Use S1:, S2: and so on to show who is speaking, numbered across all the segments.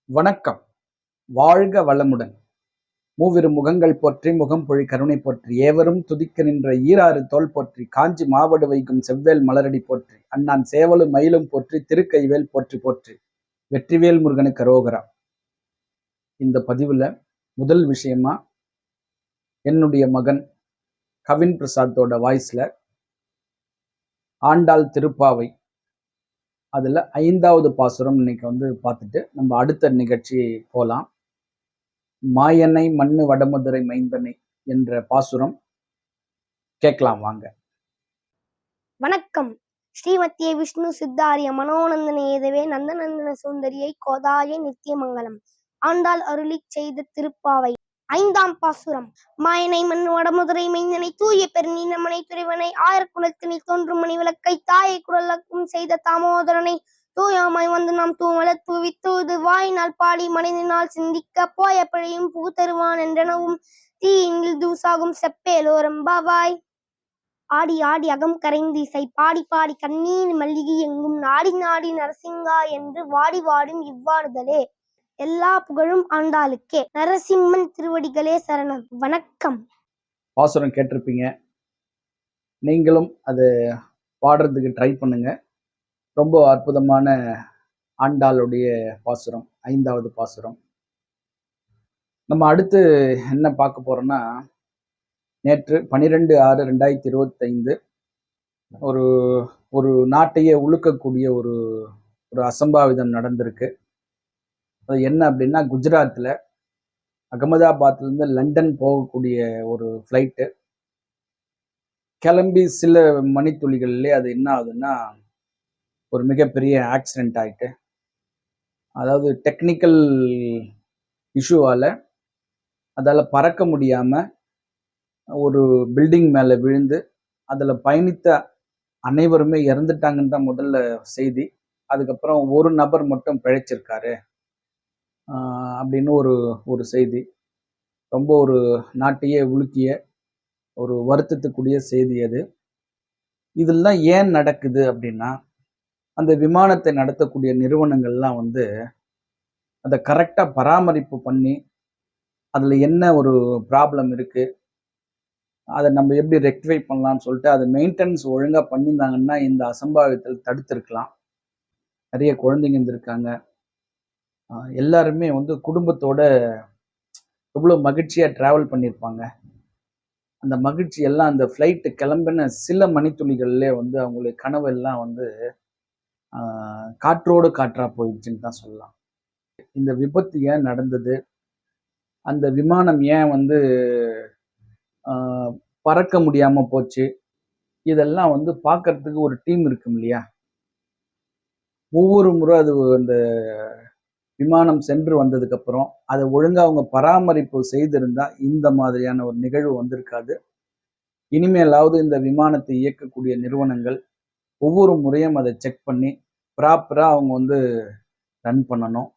S1: வணக்கம். வாழ்க வளமுடன். மூவிரு முகங்கள் போற்றி முகம்பொழி கருணை போற்றி ஏவரும் துதிக்க நின்ற ஈராறு தோள் போற்றி காஞ்சி மாவடு வைக்கும் செவ்வேல் மலரடி போற்றி அண்ணான் சேவலு மயிலும் போற்றி திருக்கைவேல் போற்றி போற்றி வெற்றிவேல் முருகனுக்கு அரோகரா. இந்த பதிவுல முதல் விஷயமா என்னுடைய மகன் கவின் பிரசாத்தோட வாய்ஸ்ல ஆண்டாள் திருப்பாவை அதுல 5வது பாசுரம் இன்னைக்கு பார்த்துட்டு நம்ம அடுத்த நிகழ்ச்சி போலாம். மாயனை மண்ணு வடமதுரை மைந்தனை என்ற பாசுரம் கேட்கலாம் வாங்க.
S2: வணக்கம். ஸ்ரீமத்திய விஷ்ணு சித்தாரிய மனோநந்தன ஏதவே நந்தநந்தன சுந்தரியை கோதாய நித்தியமங்கலம். ஆண்டாள் அருளிச் செய்த திருப்பாவை 5ஆம் பாசுரம். மாயனை மண் வடமதுரை மைந்தனை தூய பெருநீலமனை துறைவனை ஆயிரக்குலத்தினை தோன்றும் மணி விளக்கை தாயை குரலக்கும் செய்த தாமோதரனை தூயாமாய் வந்து நாம் தூமலத் தூவித்தூது வாயினால் பாடி மனிதனால் சிந்திக்க போய பிழையும் புகுத்தருவான் என்றனவும் தீயினில் தூசாகும் செப்பேலோரம்பாவாய். ஆடி ஆடி அகம் கரைந்து இசை பாடி பாடி கண்ணீர் மல்லிகை எங்கும் நாடி நாடி நரசிங்கா என்று வாடி வாடும் இவ்வாறுதலே. எல்லா புகழும் ஆண்டாளுக்கே. நரசிம்மன் திருவடிகளே சரணம். வணக்கம்.
S1: பாசுரம் கேட்டிருப்பீங்க, நீங்களும் அது பாடுறதுக்கு ட்ரை பண்ணுங்க. ரொம்ப அற்புதமான ஆண்டாளுடைய பாசுரம், 5வது பாசுரம். நம்ம அடுத்து என்ன பார்க்க போறோம்னா, நேற்று 12/6/2025 ஒரு ஒரு நாட்டையே உழுக்கக்கூடிய ஒரு ஒரு அசம்பாவிதம் நடந்திருக்கு. அது என்ன அப்படின்னா, குஜராத்தில் அகமதாபாத்லேருந்து லண்டன் போகக்கூடிய ஒரு ஃப்ளைட்டு கிளம்பி சில மணித்துளிகள்லேயே அது என்ன ஆகுதுன்னா ஒரு மிகப்பெரிய ஆக்சிடென்ட் ஆயிட்டு, அதாவது டெக்னிக்கல் இஷ்யூவால் அதால் பறக்க முடியாமல் ஒரு பில்டிங் மேலே விழுந்து அதில் பயணித்த அனைவருமே இறந்துட்டாங்கன்னு தான் முதல்ல செய்தி. அதுக்கப்புறம் ஒரு நபர் மட்டும் பிழைச்சிருக்காரு அப்படின்னு ஒரு ஒரு செய்தி. ரொம்ப ஒரு நாட்டையே உலுக்கிய ஒரு வருத்தத்துக்குரிய செய்தி அது. இதெல்லாம் ஏன் நடக்குது அப்படின்னா, அந்த விமானத்தை நடத்தக்கூடிய நிறுவனங்கள்லாம் அதை கரெக்டாக பராமரிப்பு பண்ணி அதில் என்ன ஒரு ப்ராப்ளம் இருக்குது, அதை நம்ம எப்படி ரெக்டிஃபை பண்ணலாம்னு சொல்லிட்டு அதை மெயின்டெனன்ஸ் ஒழுங்காக பண்ணியிருந்தாங்கன்னா இந்த அசம்பாவிதத்தில் தடுத்திருக்கலாம். நிறைய குழந்தைங்க இருந்திருக்காங்க. எல்லாருமே குடும்பத்தோட எவ்வளோ மகிழ்ச்சியாக ட்ராவல் பண்ணியிருப்பாங்க. அந்த மகிழ்ச்சி எல்லாம் அந்த ஃப்ளைட்டு கிளம்பின சில மணித்துளிகள்லேயே அவங்களுடைய கனவெல்லாம் காற்றோடு காற்றா போயிடுச்சுன்னு தான் சொல்லலாம். இந்த விபத்து ஏன் நடந்தது, அந்த விமானம் ஏன் பறக்க முடியாம போச்சு, இதெல்லாம் பார்க்கறதுக்கு ஒரு டீம் இருக்கும் இல்லையா. ஒவ்வொரு முறை அது அந்த விமானம் சென்று வந்ததுக்கு அப்புறம் அதை ஒழுங்கா அவங்க பராமரிப்பு செய்திருந்தா இந்த மாதிரியான ஒரு நிகழ்வு வந்திருக்காது. இனிமேலாவது இந்த விமானத்தை இயக்கக்கூடிய நிறுவனங்கள் ஒவ்வொரு முறையும் அதை செக் பண்ணி ப்ராப்பரா அவங்க ரன் பண்ணணும்.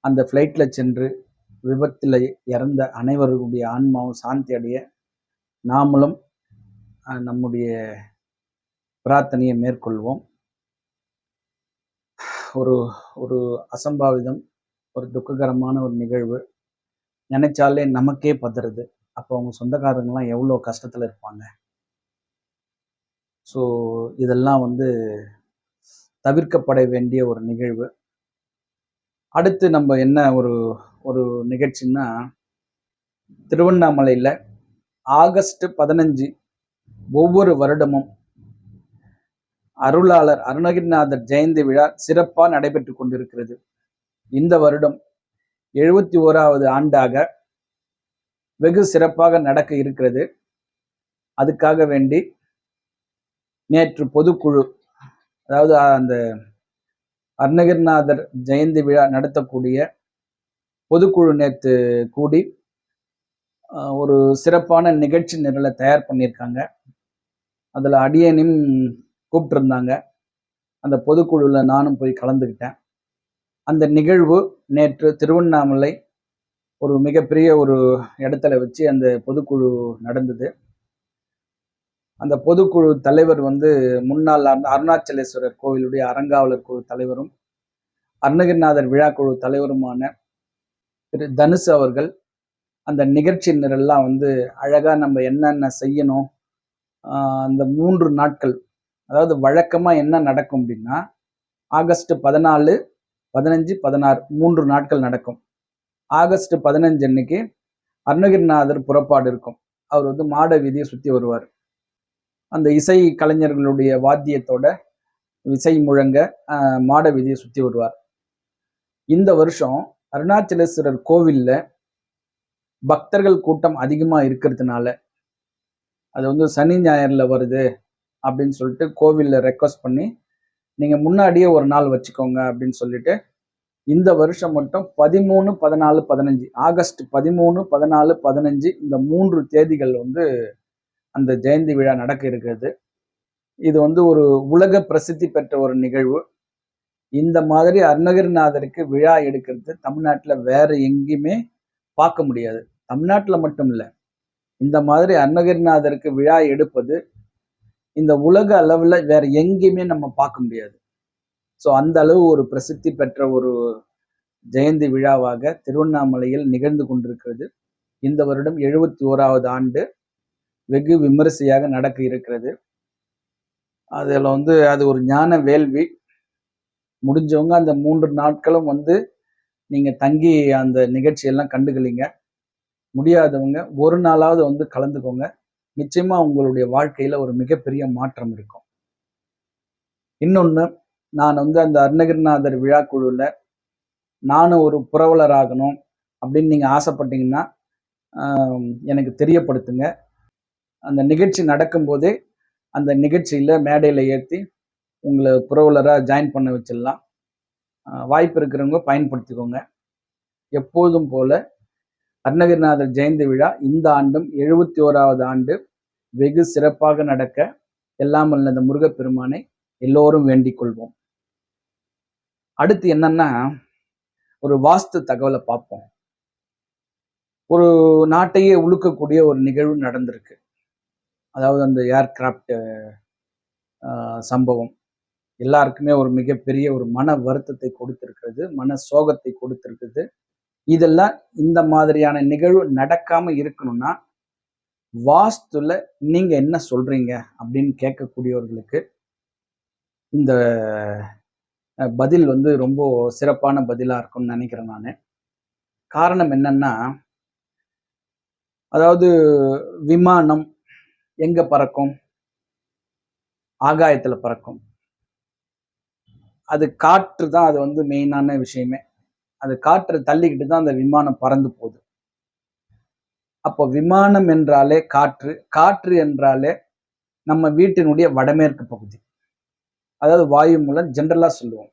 S1: அந்த ஃப்ளைட்ல சென்று விபத்தில் இறந்த அனைவருடைய ஆன்மாவும் சாந்தி அடைய நாமளும் நம்முடைய பிரார்த்தனையை மேற்கொள்வோம். ஒரு ஒரு அசம்பாவிதம், ஒரு துக்ககரமான ஒரு நிகழ்வு நினைச்சாலே நமக்கே பதறுது. அப்போ அவங்க சொந்தக்காரங்களாம் எவ்வளோ கஷ்டத்தில் இருப்பாங்க. ஸோ இதெல்லாம் தவிர்க்கப்பட வேண்டிய ஒரு நிகழ்வு. அடுத்து நம்ம என்ன ஒரு ஒரு நிகழ்ச்சின்னா, திருவண்ணாமலையில் ஆகஸ்ட் 15 ஒவ்வொரு வருடமும் அருளாளர் அருணகிரிநாதர் ஜெயந்தி விழா சிறப்பாக நடைபெற்று கொண்டிருக்கிறது. இந்த வருடம் 71வது ஆண்டாக வெகு சிறப்பாக நடக்க இருக்கிறது. அதுக்காக வேண்டி நேற்று பொதுக்குழு, அதாவது அந்த அருணகிரிநாதர் ஜெயந்தி விழா நடத்தக்கூடிய பொதுக்குழு நேற்று கூடி ஒரு சிறப்பான நிகழ்ச்சி நிரலை தயார் பண்ணியிருக்காங்க. அதில் அடியேனையும் கூப்பிட்டுருந்தாங்க. அந்த பொதுக்குழுவில் நானும் போய் கலந்துக்கிட்டேன். அந்த நிகழ்வு நேற்று திருவண்ணாமலை ஒரு மிகப்பெரிய ஒரு இடத்துல வச்சு அந்த பொதுக்குழு நடந்தது. அந்த பொதுக்குழு தலைவர் முன்னாள் அருணாச்சலேஸ்வரர் கோவிலுடைய அறங்காவலர் குழு தலைவரும் அருணகிரிநாதர் விழாக்குழு தலைவருமான திரு தனுஷ் அவர்கள் அந்த நிகழ்ச்சி நிரல்லாம் வந்து அழகா நம்ம என்னென்ன செய்யணும், அந்த 3 நாட்கள், அதாவது வழக்கமா என்ன நடக்கும் அப்படின்னா, ஆகஸ்ட் 14, 15, 16 3 நாட்கள் நடக்கும். ஆகஸ்ட் 15 அன்னைக்கு அருணகிரிநாதர் புறப்பாடு இருக்கும். அவர் வந்து மாட வீதியை சுத்தி வருவார். அந்த இசை கலைஞர்களுடைய வாத்தியத்தோட இசை முழங்க மாட வீதியை சுத்தி வருவார். இந்த வருஷம் அருணாச்சலேஸ்வரர் கோவில்ல பக்தர்கள் கூட்டம் அதிகமா இருக்கிறதுனால, அது வந்து சனி ஞாயிறுல வருது அப்படின்னு சொல்லிட்டு கோவில்ல ரெக்வஸ்ட் பண்ணி, நீங்க முன்னாடியே ஒரு நாள் வச்சுக்கோங்க அப்படின்னு சொல்லிட்டு, இந்த வருஷம் மட்டும் 13, 14, 15 ஆகஸ்ட் 13, 14, 15 இந்த 3 தேதிகள் வந்து அந்த ஜெயந்தி விழா நடக்க இருக்கிறது. இது வந்து ஒரு உலக பிரசித்தி பெற்ற ஒரு நிகழ்வு. இந்த மாதிரி அருணகிரிநாதருக்கு விழா எடுக்கிறது தமிழ்நாட்டுல வேற எங்கேயுமே பார்க்க முடியாது. தமிழ்நாட்டுல மட்டும் இல்ல, இந்த மாதிரி அருணகிரிநாதருக்கு விழா எடுப்பது இந்த உலக அளவுல வேற எங்கேயுமே நம்ம பார்க்க முடியாது. ஸோ அந்த அளவு ஒரு பிரசித்தி பெற்ற ஒரு ஜெயந்தி விழாவாக திருவண்ணாமலையில் நிகழ்ந்து கொண்டிருக்கிறது. இந்த வருடம் 71வது ஆண்டு வெகு விமரிசையாக நடக்க இருக்கிறது. அதுல வந்து அது ஒரு ஞான வேள்வி. முடிஞ்சவங்க அந்த 3 நாட்களும் வந்து நீங்க தங்கி அந்த நிகழ்ச்சியெல்லாம் கண்டுகளிங்க. முடியாதவங்க ஒரு நாளாவது வந்து கலந்துக்கோங்க. நிச்சயமா உங்களுடைய வாழ்க்கையில ஒரு மிகப்பெரிய மாற்றம் இருக்கும். இன்னொன்னு, நான் வந்து அந்த அருணகிரிநாதர் விழா குழுல நானும் ஒரு புரவலர் ஆகணும் அப்படின்னு நீங்க ஆசைப்பட்டீங்கன்னா எனக்கு தெரியப்படுத்துங்க. அந்த நிகழ்ச்சி நடக்கும்போதே அந்த நிகழ்ச்சியில மேடையில ஏற்றி உங்களை புரவலரா ஜாயின் பண்ண வச்சிடலாம். வாய்ப்பு இருக்கிறவங்க பயன்படுத்திக்கோங்க. எப்போதும் போல அருணகிரிநாதர் ஜெயந்தி விழா இந்த ஆண்டும் 71வது ஆண்டு வெகு சிறப்பாக நடக்க எல்லாம் வல்ல அந்த முருகப்பெருமானை எல்லோரும் வேண்டிக் கொள்வோம். அடுத்து என்னன்னா, ஒரு வாஸ்து தகவலை பார்ப்போம். ஒரு நாட்டையே உழுக்கக்கூடிய ஒரு நிகழ்வு நடந்திருக்கு. அதாவது அந்த ஏர்கிராப்ட் சம்பவம் எல்லாருக்குமே ஒரு மிகப்பெரிய ஒரு மன வருத்தத்தை கொடுத்திருக்கிறது, மன சோகத்தை கொடுத்திருக்குது. இதெல்லாம் இந்த மாதிரியான நிகழ்வு நடக்காம இருக்கணும்னா வாஸ்துல நீங்க என்ன சொல்றீங்க அப்படின்னு கேட்கக்கூடியவர்களுக்கு இந்த பதில் வந்து ரொம்ப சிறப்பான பதிலா இருக்கும்னு நினைக்கிறேன் நான். காரணம் என்னன்னா, அதாவது விமானம் எங்க பறக்கும்? ஆகாயத்துல பறக்கும். அது காற்று தான் அது வந்து மெயினான விஷயமே. அது காற்றை தள்ளிக்கிட்டு தான் அந்த விமானம் பறந்து போகுது. அப்போ விமானம் என்றாலே காற்று, காற்று என்றாலே நம்ம வீட்டினுடைய வடமேற்கு பகுதி, அதாவது வாயு மூலம் ஜென்ரலா சொல்லுவோம்.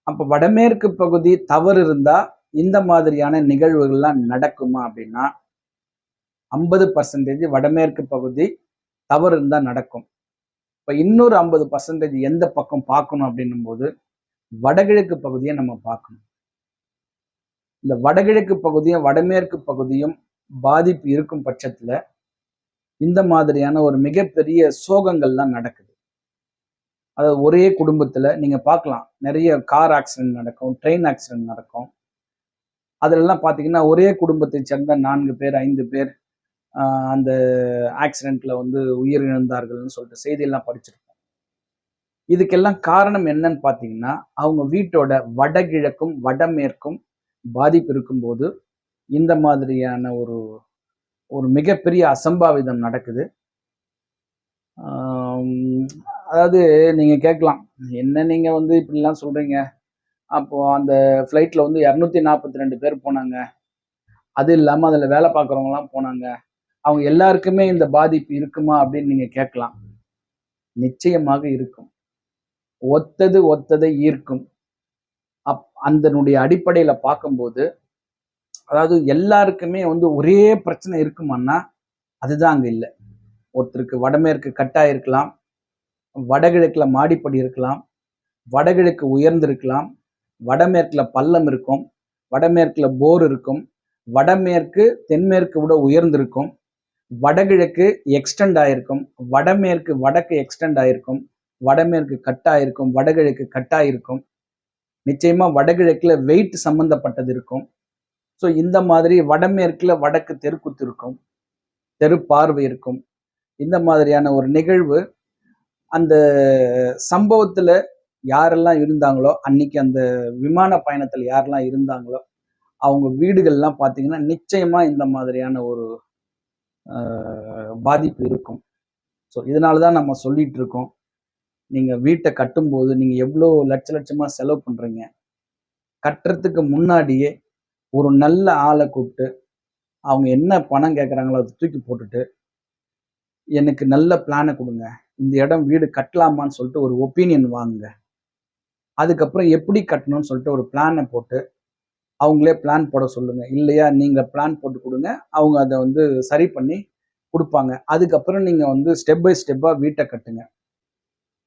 S1: அப்ப வடமேற்கு பகுதி தவறு இருந்தா இந்த மாதிரியான நிகழ்வுகள்லாம் நடக்குமா அப்படின்னா 50% வடமேற்கு பகுதி தவறு இருந்தா நடக்கும். இப்ப இன்னொரு 50% எந்த பக்கம் பார்க்கணும் அப்படின்னும் போது வடகிழக்கு பகுதியை நம்ம பார்க்கணும். இந்த வடகிழக்கு பகுதியும் வடமேற்கு பகுதியும் பாதிப்பு இருக்கும் பட்சத்துல இந்த மாதிரியான ஒரு மிகப்பெரிய சோகங்கள்லாம் நடக்குது. அதாவது ஒரே குடும்பத்துல நீங்க பார்க்கலாம், நிறைய கார் ஆக்சிடென்ட் நடக்கும், ட்ரெயின் ஆக்சிடென்ட் நடக்கும். அதுலலாம் பாத்தீங்கன்னா ஒரே குடும்பத்தை சேர்ந்த 4 பேர் 5 பேர் அந்த ஆக்சிடென்ட்ல வந்து உயிரிழந்தார்கள்னு சொல்லிட்டு செய்தியெல்லாம் படிச்சிருக்கோம். இதுக்கெல்லாம் காரணம் என்னன்னு பாத்தீங்கன்னா, அவங்க வீட்டோட வடகிழக்கும் வடமேற்கும் பாதிப்பு இருக்கும்போது இந்த மாதிரியான ஒரு ஒரு மிகப்பெரிய அசம்பாவிதம் நடக்குது. அதாவது நீங்க கேட்கலாம், என்ன நீங்க வந்து இப்படிலாம் சொல்றீங்க? அப்போ அந்த ஃப்ளைட்ல வந்து 242 பேர் போனாங்க. அது இல்லாம அதுல வேலை பார்க்குறவங்கலாம் போனாங்க. அவங்க எல்லாருக்குமே இந்த பாதிப்பு இருக்குமா அப்படின்னு நீங்க கேட்கலாம். நிச்சயமாக இருக்கும். ஒத்தது ஒத்ததை ஈர்க்கும். அதனுடைய அடிப்படையில பார்க்கும்போது, அதாவது எல்லாருக்குமே வந்து ஒரே பிரச்சனை இருக்குமான்னா அதுதான் அங்க இல்ல. ஒருத்தருக்கு வடமேற்கு கட்டா இருக்கலாம், வடகிழக்குல மாடிப்படி இருக்கலாம், வடகிழக்கு உயர்ந்திருக்கலாம், வடமேற்குல பள்ளம் இருக்கும், வடமேற்குல போர் இருக்கும், வடமேற்கு தென்மேற்கு விட உயர்ந்திருக்கும், வடகிழக்கு எக்ஸ்டெண்ட் ஆயிருக்கும், வடமேற்கு வடக்கு எக்ஸ்டெண்ட் ஆயிருக்கும், வடமேற்கு கட்டாயிருக்கும், வடகிழக்கு கட்டாயிருக்கும். நிச்சயமா வடகிழக்குல வெயிட் சம்பந்தப்பட்டது இருக்கும். ஸோ இந்த மாதிரி வடமேற்குல வடக்கு தெருக்குத்து இருக்கும், தெரு பார்வை இருக்கும். இந்த மாதிரியான ஒரு நிகழ்வு அந்த சம்பவத்துல யாரெல்லாம் இருந்தாங்களோ, அன்னைக்கு அந்த விமான பயணத்துல யாரெல்லாம் இருந்தாங்களோ, அவங்க வீடுகள்லாம் பார்த்தீங்கன்னா, நிச்சயமா இந்த மாதிரியான ஒரு பாதிப்பு இருக்கும். ஸோ இதனால தான் நம்ம சொல்லிட்டு இருக்கோம். நீங்க வீட்ட கட்டும்போது நீங்க எவ்வளோ லட்சமா செலவு பண்றீங்க. கட்டுறதுக்கு முன்னாடியே ஒரு நல்ல ஆள கூப்பிட்டு, அவங்க என்ன பணம் கேட்கறாங்களோ அத தூக்கி போட்டுட்டு, எனக்கு நல்ல பிளான குடுங்க. இந்த இடம் வீடு கட்டலாமான்னு சொல்லிட்டு ஒரு ஒப்பீனியன் வாங்குங்க. அதுக்கப்புறம் எப்படி கட்டணும்னு சொல்லிட்டு ஒரு பிளான போட்டு, அவங்களே பிளான் போட சொல்லுங்க. இல்லையா நீங்க பிளான் போட்டு குடுங்க. அவங்க அத வந்து சரி பண்ணி குடுப்பாங்க. அதுக்கப்புறம் நீங்க வந்து ஸ்டெப் பை ஸ்டெப்பா வீட்ட கட்டுங்க.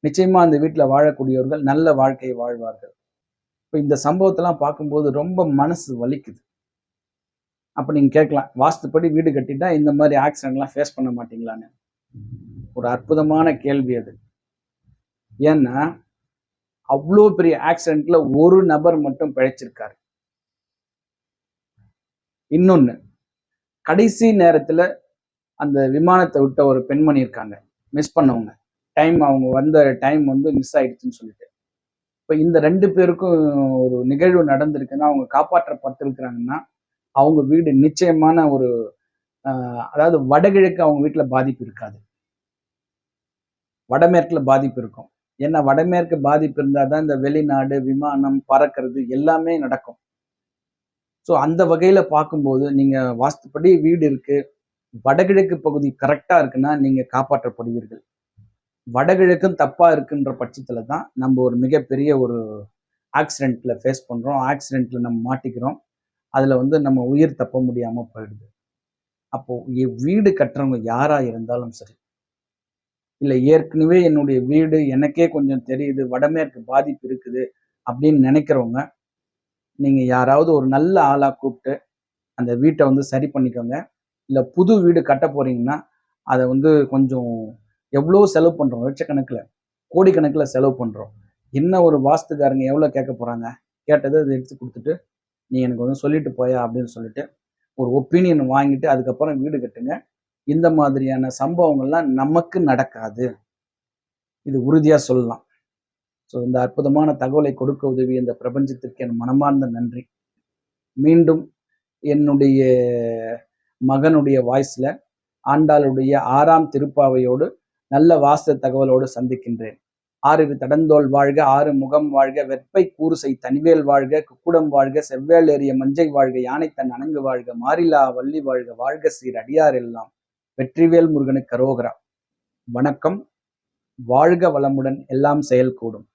S1: நிச்சயமா அந்த வீட்ல வாழக்கூடியவர்கள் நல்ல வாழ்க்கையை வாழ்வார்கள். இப்ப இந்த சம்பவத்தெல்லாம் பார்க்கும்போது ரொம்ப மனசு வலிக்குது. அப்ப நீங்க கேட்கலாம், வாஸ்துப்படி வீடு கட்டிட்டா இந்த மாரி ஆக்சிடென்ட்லாம் ஃபேஸ் பண்ண மாட்டீங்களான்னு? ஒரு அற்புதமான கேள்வி அது. ஏன்னா, அவ்ளோ பெரிய ஆக்சிடென்ட்ல ஒரு நபர் மட்டும் பிழைச்சிருக்காரு. இன்னொன்னு, கடைசி நேரத்துல அந்த விமானத்த விட்ட ஒரு பெண்மணி இருக்காங்க. மிஸ் பண்ணவங்க. அவங்க வந்த டைம் வந்து மிஸ் ஆயிடுச்சுன்னு சொல்லிட்டு. இப்ப இந்த 2 பேருக்கும் ஒரு நிகழ்வு நடந்திருக்குன்னா, அவங்க காப்பாற்றப்பட்டிருக்கிறாங்கன்னா, அவங்க வீடு நிச்சயமான ஒரு அதாவது வடகிழக்கு அவங்க வீட்ல பாதிப்பு இருக்காது. வடமேற்குல பாதிப்பு இருக்கும். ஏன்னா வடமேற்கு பாதிப்பு இருந்தா தான் இந்த வெளிநாடு, விமானம், பறக்கிறது எல்லாமே நடக்கும். ஸோ அந்த வகையில பார்க்கும்போது, நீங்க வாஸ்துப்படி வீடு இருக்கு. வடகிழக்கு பகுதி கரெக்ட்டா இருக்குன்னா, நீங்க காப்பாற்றப்படுவீர்கள். வடகிழக்கும் தப்பா இருக்குன்ற பட்சத்துல தான், நம்ம ஒரு மிகப்பெரிய ஒரு ஆக்சிடென்ட்ல ஃபேஸ் பண்றோம். ஆக்சிடென்ட்ல நம்ம மாட்டிக்கிறோம். அதுல வந்து நம்ம உயிர் தப்ப முடியாம போயிடுது. அப்போ வீடு கட்டுறவங்க யாரா இருந்தாலும் சரி, இல்ல ஏற்கனவே என்னுடைய வீடு எனக்கே கொஞ்சம் தெரியுது, வடமேற்கு பாதிப்பு இருக்குது அப்படின்னு நினைக்கிறவங்க, நீங்க யாராவது ஒரு நல்ல ஆளா கூப்பிட்டு அந்த வீட்ட வந்து சரி பண்ணிக்கோங்க. இல்ல புது வீடு கட்ட போறீங்கன்னா, அத வந்து கொஞ்சம் எவ்வளோ செலவு பண்றோம்? லட்சக்கணக்குல, கோடிக்கணக்குல செலவு பண்றோம். என்ன ஒரு வாஸ்துக்காரங்க எவ்வளோ கேட்க போறாங்க? கேட்டத அத எடுத்து குடுத்துட்டு, "நீ எனக்கு வந்து சொல்லிட்டு போயா" அப்படின்னு சொல்லிட்டு, ஒரு ஒப்பீனியன் வாங்கிட்டு அதுக்கப்புறம் வீடு கட்டுங்க. இந்த மாதிரியான சம்பவங்கள்லாம் நமக்கு நடக்காது. இது உறுதியா சொல்லலாம். ஸோ இந்த அற்புதமான தகவலை கொடுக்க உதவிய இந்த பிரபஞ்சத்திற்கு என் மனமார்ந்த நன்றி. மீண்டும் என்னுடைய மகனுடைய வாய்ஸ்ல ஆண்டாளுடைய 6ஆம் திருப்பாவையோடு நல்ல வாஸ்து தகவலோடு சந்திக்கின்றேன். "ஆறிரு தடந்தோள் வாழ்க, ஆறு முகம் வாழ்க, வெற்பை கூறுசெய் தனிவேல் வாழ்க, குக்குடம் வாழ்க, செவ்வேள் ஏறிய மஞ்சை வாழ்க, யானைத்தன் அணங்கு வாழ்க, மாறிலா வள்ளி வாழ்க, வாழ்க சீர் அடியார் எல்லாம், வெற்றிவேல் முருகனுக்கு அரோகரா." வணக்கம். வாழ்க வளமுடன். எல்லாம் செயல்கூடும்.